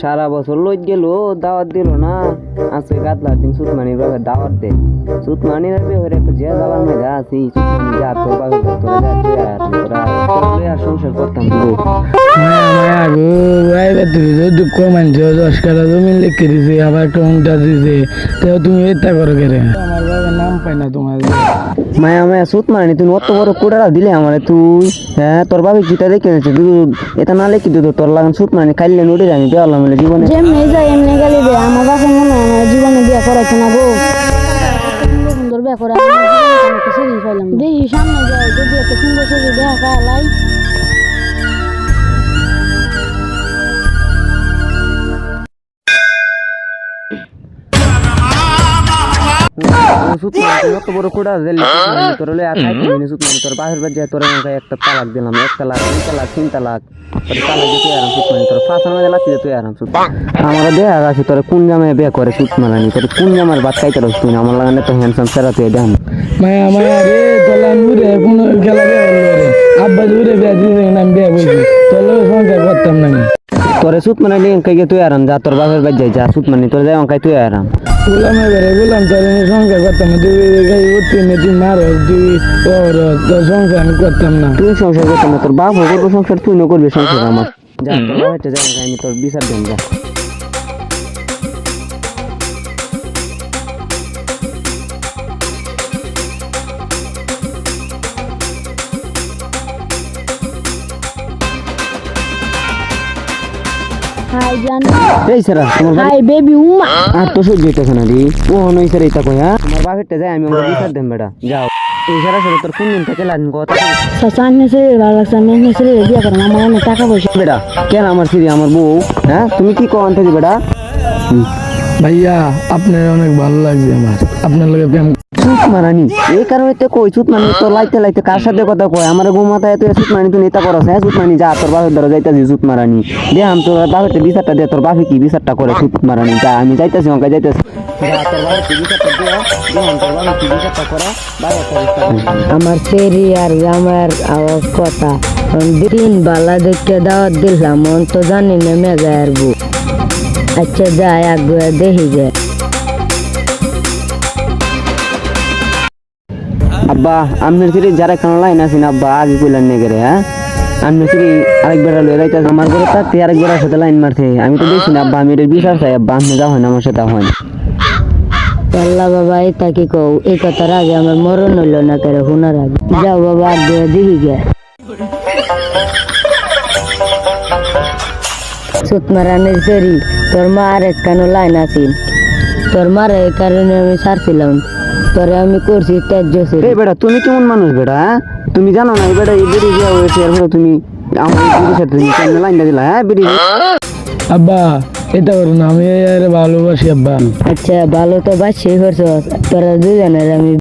সারা বছর লইট গেল দাওয়াত দিল না। আজকে কাতলার দিন সুতমানির বাবা দাওয়াত দে। সুতমানির বিয়ে একটা যে দাবার মধ্যে আছি। সুতমানি যা তোর বাবা তোরা যা তুই আর তোরা আর সংসার করতাম গো। মায়া মায়া গো আইবা তুই দুঃখ মানছো 10 কাঠা জমি লিখে দিছে আবার একটা উন্টা দিছে তো তুমি এটা করো কেরে আমার বাবার নাম পাই না তোমার মায়া মায়া সুতমানি তুই অত বড় কুড়ারা দিলে আমারে তুই। হ্যাঁ তোর বাবা কিটা দেখে নিচ্ছে তুই এটা না লেখি দিত তোর লাগান সুতমানি খাইলে নুড়ে জানি দেওয়ালাম জীবনে যেমনি যাই এমনি গেলি দে আমার বাপে মনে হয় আমার জীবনে বিয়ে করাইছে না গো। সুন্দর সুন্দর বিয়ে করে আমার জীবনে একটা সেরি পাইলাম দেখি সামনে যাই যদি একটা সুন্দর সেরি বিয়ে পাইলাই। সুতমানি অত বড় কুড়া দিলি তোর লই আর খাইতে হইনি। সুতমানি তোর বাপের বাড়ি যায় তোর একটা তালাক দিলাম 1 তালাক 2 তালাক 3 তালাক তোর তালাক দিতে আরাম সুতমানি তোর ফাঁসার মধ্যে লাগতে তুই আরাম সুত আমার দেয়া আছে তোর কোন জামায় বিয়ে করে সুতমানি তোর কোন জামার বাদ খাইতে রস তুই আমার লাগানে তো হ্যান্ডসাম সেরা তুই দেন মায়া মায়া রে তোলা নুরে কোন খেলা বিয়ে হলো রে আব্বা দূরে বিয়ে দিছে নাম বিয়ে বলছি তোর সংসার করতাম না তোরে সুতমানি নিয়ে খাইকে তুই আরাম যা তোর বাপের বাড়ি যায় যা সুতমানি তোর যাই খাই তুই আরাম বললাম এবারে বললাম তোর সংসার করতাম না তুই গাই উঠতে তুই মারো তুই ওর তোর সংসার আমি করতাম না তুই সংসার করতাম না তোর বাপ করবো সংসার তুই না করবি সংসার আমার যা তোর বাপের যাই আমি তোর বিচার দেন যা। হাই জান এই স্যার তোমার হাই বেবি উমা আর তো সহ্য হইতেছে না রে ও নই স্যার এটা কই হ্যাঁ তোমার বাপেরটা যাই আমি আমার বিচার দেন বেটা যাও এই সারা সারা তোর কোন দিন থেকে লাইন কথা সামনে সেরি ভালো লাগছে আমি এমনি সেরি বিয়ে করাম আমার অনেক টাকা পয়সা বেটা কেন আমার সিরি আমার বউ হ্যাঁ তুমি কি কন থেকে বেটা ভাইয়া আপনার অনেক ভালো লাগছে আমার আপনার লগে প্রেম চুত মারানি এই কারণে তো কই চুত মানি তো লাইতে লাইতে কার সাথে কথা কয় আমার বউ মাথায় তুই চুত মানি তুই নেতা করছ হ্যাঁ চুত মানি যা তোর বাপের ধরে যাইতাছি চুত মারানি দে আমি তোর বাপের বিচারটা দে তোর বাপে কি বিচারটা করে চুত মারানি যা আমি যাইতাছি ওকে যাইতাছি যা তোর বাপের বিচারটা দে আমি তোর বাপের কি বিচারটা করে আমার সেরি আর আমার আওয়াজ কথা দিন বালা দেখে দাওয়াত দিলাম মন তো জানি না মেঘা আর বউ আচ্ছা যাই আগুয়া দেখি যায় আব্বা আপনার সিরি যারা কেন লাইন আছেন আব্বা আগে কইলেন নে করে হ্যাঁ আপনার সিরি আরেকবার লয়ে যাইতাছে আমার ঘরে থাকতে আরেকবার সাথে লাইন মারছে আমি তো দেখছি না আব্বা আমি এর বিচার চাই আব্বা আপনি যা হয় না আমার সাথে হয় আল্লাহ বাবা এটা কি কও এই কথার আগে আমার মরণ হইল না করে শোনার আগে যাও বাবা আগুয়া দেখি গে সুতমারানের সেরি তোর মা আর একখানো লাইন আছিল তোর মার এই কারণে আমি ছাড়ছিলাম তোরে আমি করছি ত্যায্য সেরি এই বেটা তুমি কেমন মানুষ বেটা হ্যাঁ তুমি জানো না এই বেটা এই বেরি বিয়া হয়েছে এরপরে তুমি আমার এই সাথে তুমি কেন লাইনটা দিলা হ্যাঁ বেরি আব্বা এটা করো না আমি ভালোবাসি আব্বা আচ্ছা ভালো তো বাসি করছো তোরা দুজনের আমি